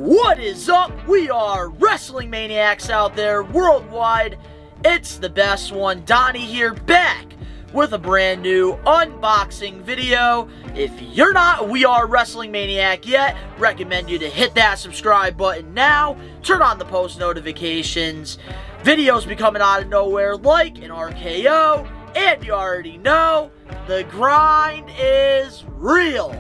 What is up? We are wrestling maniacs out there worldwide. It's the best one, Donnie here, back with a brand new unboxing video. If you're not We Are Wrestling Maniac yet, recommend you to hit that subscribe button now. Turn on the post notifications. Videos be coming out of nowhere like an RKO. And you already know, the grind is real.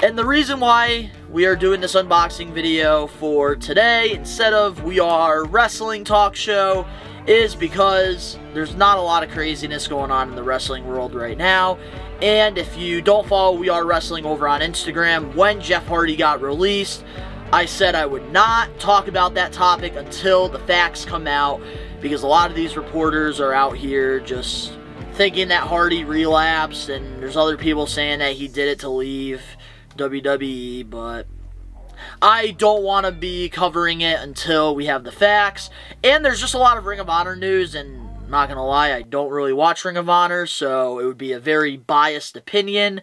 And the reason why we are doing this unboxing video for today instead of We Are Wrestling Talk Show is because there's not a lot of craziness going on in the wrestling world right now. And if you don't follow We Are Wrestling over on Instagram, when Jeff Hardy got released, I said I would not talk about that topic until the facts come out, because a lot of these reporters are out here just thinking that Hardy relapsed, and there's other people saying that he did it to leave WWE, but I don't want to be covering it until we have the facts. And there's just a lot of Ring of Honor news, and I'm not gonna lie, I don't really watch Ring of Honor, so it would be a very biased opinion,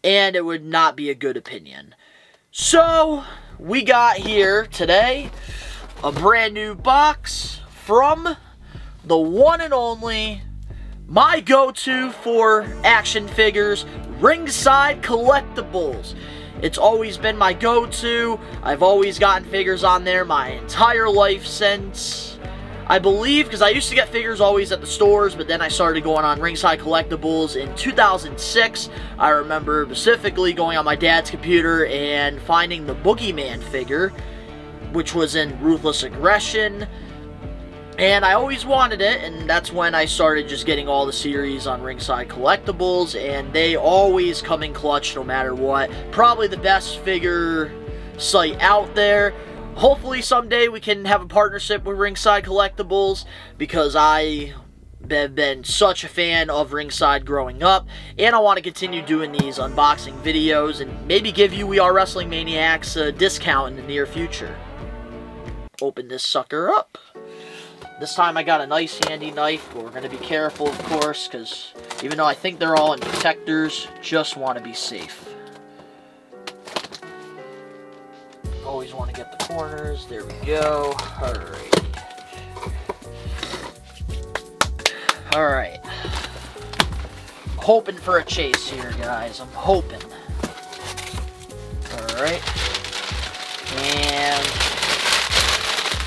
and it would not be a good opinion. So, we got here today a brand new box from the one and only, my go-to for action figures, Ringside Collectibles. It's always been my go-to. I've always gotten figures on there my entire life since, I believe, because I used to get figures always at the stores, but then I started going on Ringside Collectibles in 2006. I remember specifically going on my dad's computer and finding the Boogeyman figure, which was in Ruthless Aggression. And I always wanted it, and that's when I started just getting all the series on Ringside Collectibles, and they always come in clutch no matter what. Probably the best figure site out there. Hopefully someday we can have a partnership with Ringside Collectibles, because I have been such a fan of Ringside growing up, and I want to continue doing these unboxing videos, and maybe give you We Are Wrestling Maniacs a discount in the near future. Open this sucker up. This time I got a nice handy knife, but we're going to be careful, of course, because even though I think they're all in protectors, just want to be safe. Always want to get the corners. There we go. Alright. Hoping for a chase here, guys. I'm hoping. Alright. And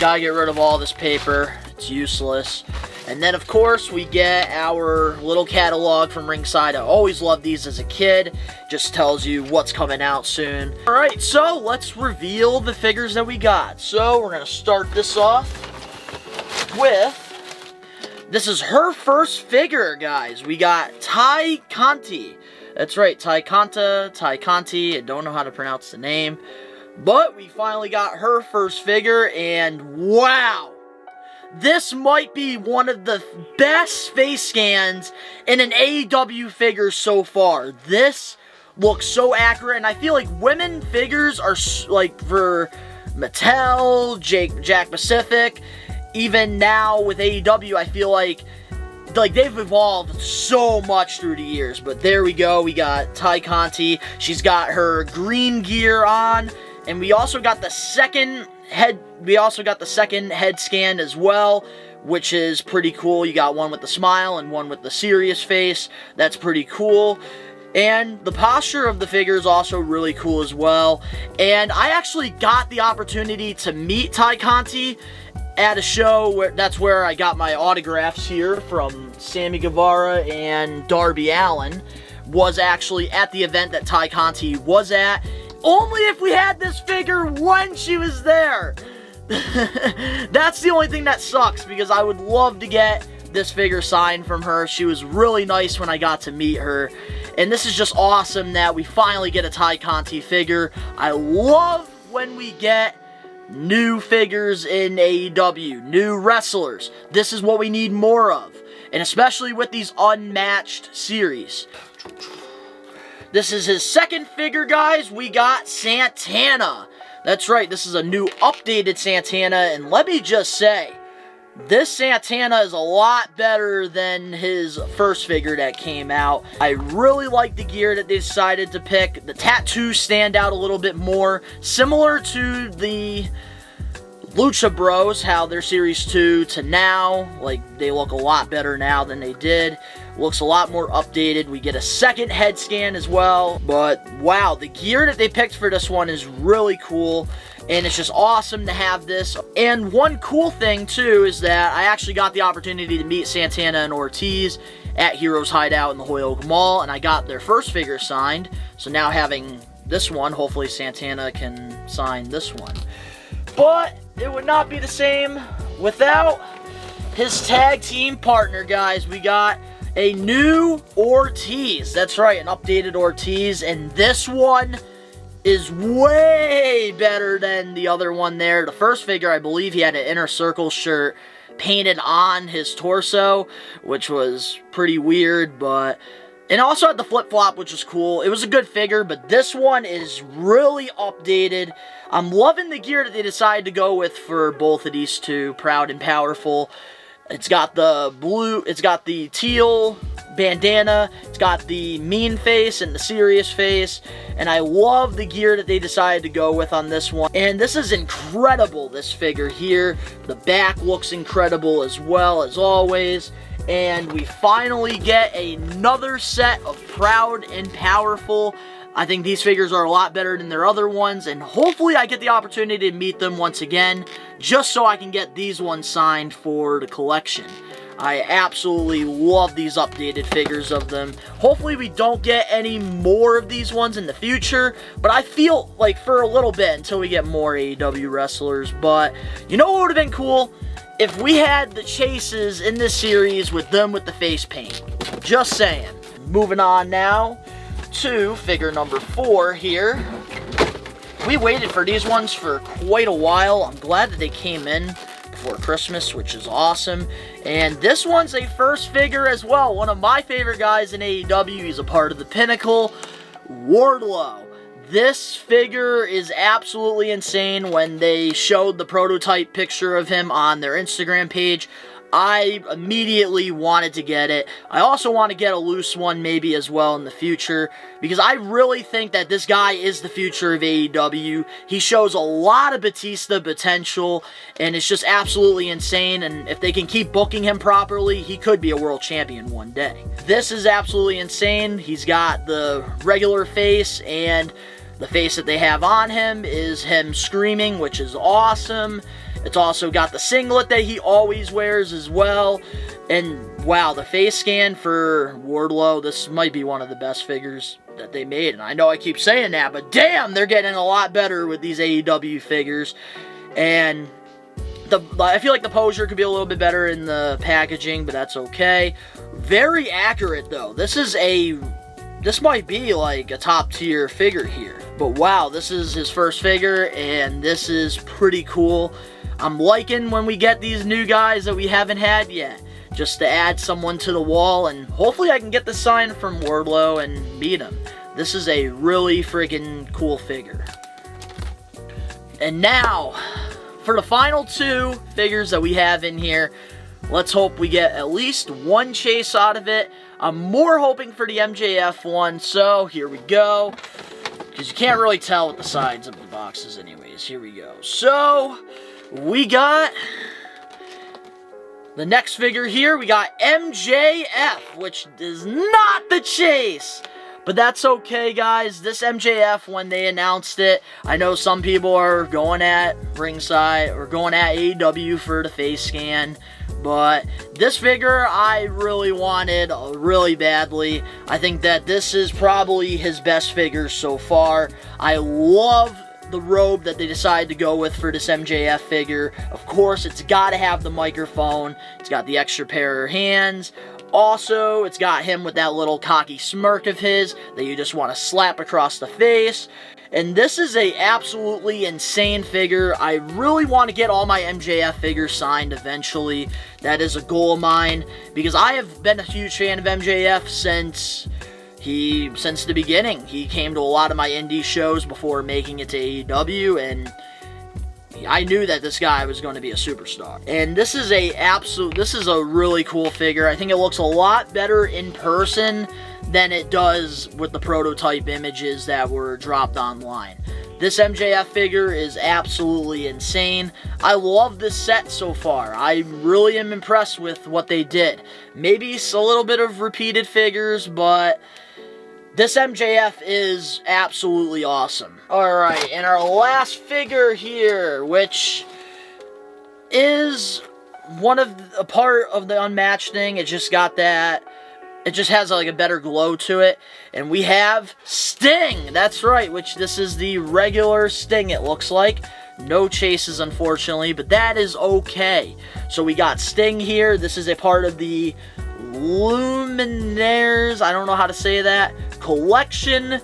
gotta get rid of all this paper. It's useless. And then, of course, we get our little catalog from Ringside. I always loved these as a kid. Just tells you what's coming out soon. Alright, so let's reveal the figures that we got. So, we're going to start this off with... This is her first figure, guys. We got Tay Conti. That's right, Tay Conti. I don't know how to pronounce the name. But we finally got her first figure, and wow! This might be one of the best face scans in an AEW figure so far. This looks so accurate, and I feel like women figures are, like, for Mattel, Jack Pacific, even now with AEW, I feel like they've evolved so much through the years. But there we go, we got Tay Conti. She's got her green gear on, and we also got the second head scan as well, which is pretty cool. You got one with the smile and one with the serious face. That's pretty cool. And the posture of the figure is also really cool as well. And I actually got the opportunity to meet Tay Conti at a show. That's where I got my autographs here from Sammy Guevara and Darby Allin. Was actually at the event that Tay Conti was at. Only if we had this figure when she was there. That's the only thing that sucks, because I would love to get this figure signed from her. She was really nice when I got to meet her. And this is just awesome that we finally get a Tay Conti figure. I love when we get new figures in AEW, new wrestlers. This is what we need more of. And especially with these Unmatched series. This is his second figure, guys. We got Santana. That's right, this is a new updated Santana, and let me just say, This Santana is a lot better than his first figure that came out. I really like the gear that they decided to pick. The tattoos stand out a little bit more, similar to the Lucha Bros, how their Series 2 to now, like, they look a lot better now than they did. Looks a lot more updated. We get a second head scan as well. But, wow, the gear that they picked for this one is really cool. And it's just awesome to have this. And one cool thing, too, is that I actually got the opportunity to meet Santana and Ortiz at Heroes Hideout in the Holyoke Mall. And I got their first figure signed. So now having this one, hopefully Santana can sign this one. But it would not be the same without his tag team partner, guys. We got a new Ortiz. That's right, an updated Ortiz. And this one is way better than the other one there. The first figure, I believe he had an Inner Circle shirt painted on his torso, which was pretty weird, but... And also had the flip-flop, which was cool. It was a good figure, but this one is really updated. I'm loving the gear that they decided to go with for both of these two, Proud and Powerful. It's got the blue, it's got the teal bandana, it's got the mean face and the serious face, and I love the gear that they decided to go with on this one. And this is incredible, this figure here. The back looks incredible as well, as always. And we finally get another set of Proud and Powerful. I think these figures are a lot better than their other ones, and hopefully I get the opportunity to meet them once again, just so I can get these ones signed for the collection. I absolutely love these updated figures of them. Hopefully we don't get any more of these ones in the future, but I feel like for a little bit until we get more AEW wrestlers. But you know what would have been cool? If we had the chases in this series with them with the face paint. Just saying. Moving on now to figure number 4 here. We waited for these ones for quite a while. I'm glad that they came in before Christmas, which is awesome. And this one's a first figure as well. One of my favorite guys in AEW. He's a part of the Pinnacle, Wardlow. This figure is absolutely insane. When they showed the prototype picture of him on their Instagram page, I immediately wanted to get it. I also want to get a loose one maybe as well in the future, because I really think that this guy is the future of AEW. He shows a lot of Batista potential, and it's just absolutely insane, and if they can keep booking him properly, he could be a world champion one day. This is absolutely insane. He's got the regular face, and the face that they have on him is him screaming, which is awesome. It's also got the singlet that he always wears as well. And wow, the face scan for Wardlow, this might be one of the best figures that they made. And I know I keep saying that, but damn, they're getting a lot better with these AEW figures. And I feel like the posure could be a little bit better in the packaging, but that's okay. Very accurate though. This might be like a top tier figure here. But wow, this is his first figure, and this is pretty cool. I'm liking when we get these new guys that we haven't had yet, just to add someone to the wall, and hopefully I can get the sign from Wardlow and meet him. This is a really freaking cool figure. And now, for the final 2 figures that we have in here, let's hope we get at least one chase out of it. I'm more hoping for the MJF one, so here we go. Because you can't really tell with the sides of the boxes anyways. Here we go. So, we got the next figure here. We got MJF, which is not the chase. But that's okay, guys. This MJF, when they announced it, I know some people are going at Ringside or going at AEW for the face scan. But this figure I really wanted really badly. I think that this is probably his best figure so far. I love the robe that they decided to go with for this MJF figure. Of course, it's got to have the microphone. It's got the extra pair of hands. Also, it's got him with that little cocky smirk of his that you just want to slap across the face. And this is a absolutely insane figure. I really want to get all my MJF figures signed eventually. That is a goal of mine, because I have been a huge fan of MJF since the beginning. He came to a lot of my indie shows before making it to AEW, and I knew that this guy was going to be a superstar. And this is a really cool figure. I think it looks a lot better in person than it does with the prototype images that were dropped online. This MJF figure is absolutely insane. I love this set so far. I really am impressed with what they did. Maybe it's a little bit of repeated figures, but this MJF is absolutely awesome. Alright, and our last figure here, which is a part of the Unmatched thing. It just got that. It just has like a better glow to it. And we have Sting. That's right, which this is the regular Sting, it looks like. No chases, unfortunately, but that is okay. So we got Sting here. This is a part of the Luminaires, I don't know how to say that, collection.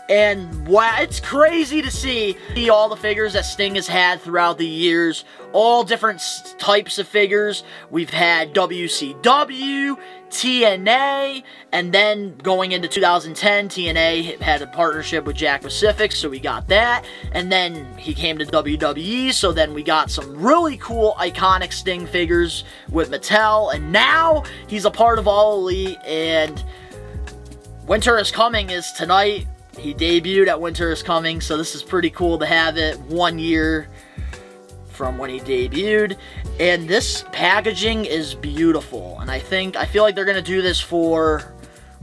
And wow, it's crazy to see all the figures that Sting has had throughout the years. All different types of figures. We've had WCW, TNA, and then going into 2010, TNA had a partnership with Jack Pacific, so we got that. And then he came to WWE, so then we got some really cool iconic Sting figures with Mattel. And now he's a part of All Elite, and Winter is Coming is tonight. He debuted at Winter is Coming, so this is pretty cool to have it 1 year from when he debuted. And this packaging is beautiful, and I feel like they're going to do this for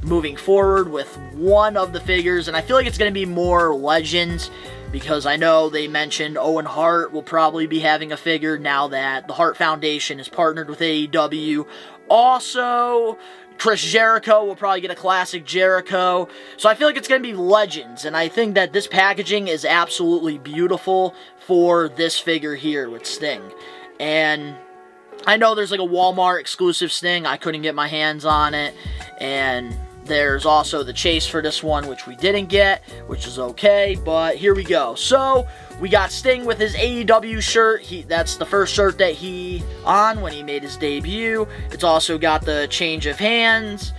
moving forward with one of the figures, and I feel like it's going to be more Legends, because I know they mentioned Owen Hart will probably be having a figure now that the Hart Foundation is partnered with AEW. Also, Chris Jericho will probably get a classic Jericho. So I feel like it's going to be Legends. And I think that this packaging is absolutely beautiful for this figure here with Sting. And I know there's like a Walmart exclusive Sting. I couldn't get my hands on it. And there's also the chase for this one, which we didn't get, which is okay. But here we go. So we got Sting with his AEW shirt. That's the first shirt that he on when he made his debut. It's also got the change of hands,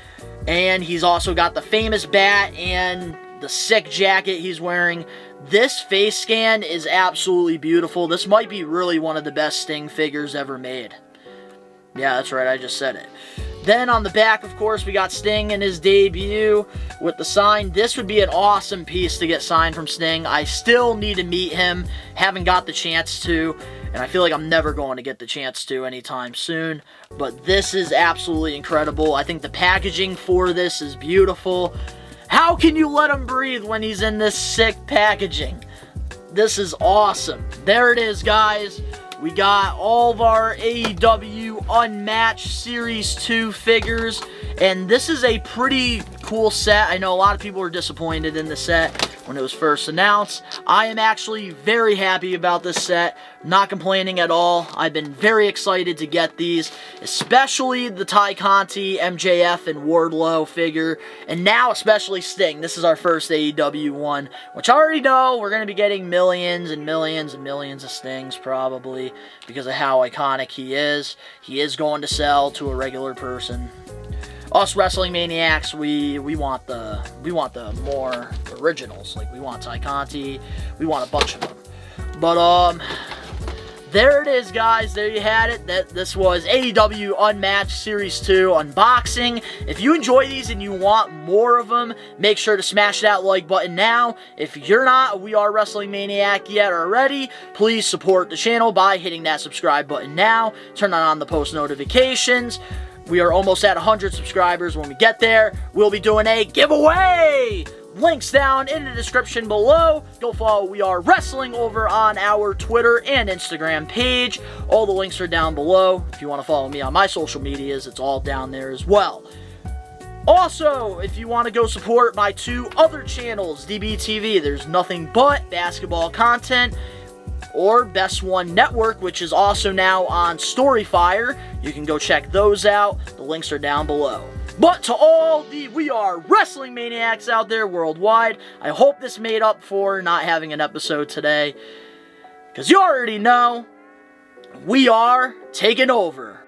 and he's also got the famous bat and the sick jacket he's wearing. This face scan is absolutely beautiful. This might be really one of the best Sting figures ever made. Yeah, that's right, I just said it. Then on the back, of course, we got Sting in his debut with the sign. This would be an awesome piece to get signed from Sting. I still need to meet him. Haven't got the chance to, and I feel like I'm never going to get the chance to anytime soon. But this is absolutely incredible. I think the packaging for this is beautiful. How can you let him breathe when he's in this sick packaging? This is awesome. There it is, guys. We got all of our AEW Unmatched Series 2 figures, and this is a pretty cool set. I know a lot of people were disappointed in the set when it was first announced. I am actually very happy about this set. Not complaining at all. I've been very excited to get these, especially the Ty Conti, MJF, and Wardlow figure, and now especially Sting. This is our first AEW one, which I already know we're going to be getting millions and millions and millions of Stings probably because of how iconic he is. He is going to sell to a regular person. Us wrestling maniacs, we want the more originals. Like, we want Ty Conti, we want a bunch of them. But there it is, guys. There you had it. This was AEW Unmatched Series 2 unboxing. If you enjoy these and you want more of them, make sure to smash that like button now. If you're not a We Are Wrestling Maniac yet already, please support the channel by hitting that subscribe button now. Turn on the post notifications. We are almost at 100 subscribers. When we get there, we'll be doing a giveaway! Links down in the description below. Go follow We Are Wrestling over on our Twitter and Instagram page. All the links are down below. If you want to follow me on my social medias, it's all down there as well. Also, if you want to go support my two other channels, DBTV, there's nothing but basketball content, or Best One Network, which is also now on Storyfire. You can go check those out. The links are down below. But to all the We Are Wrestling Maniacs out there worldwide, I hope this made up for not having an episode today. Because you already know, we are taking over.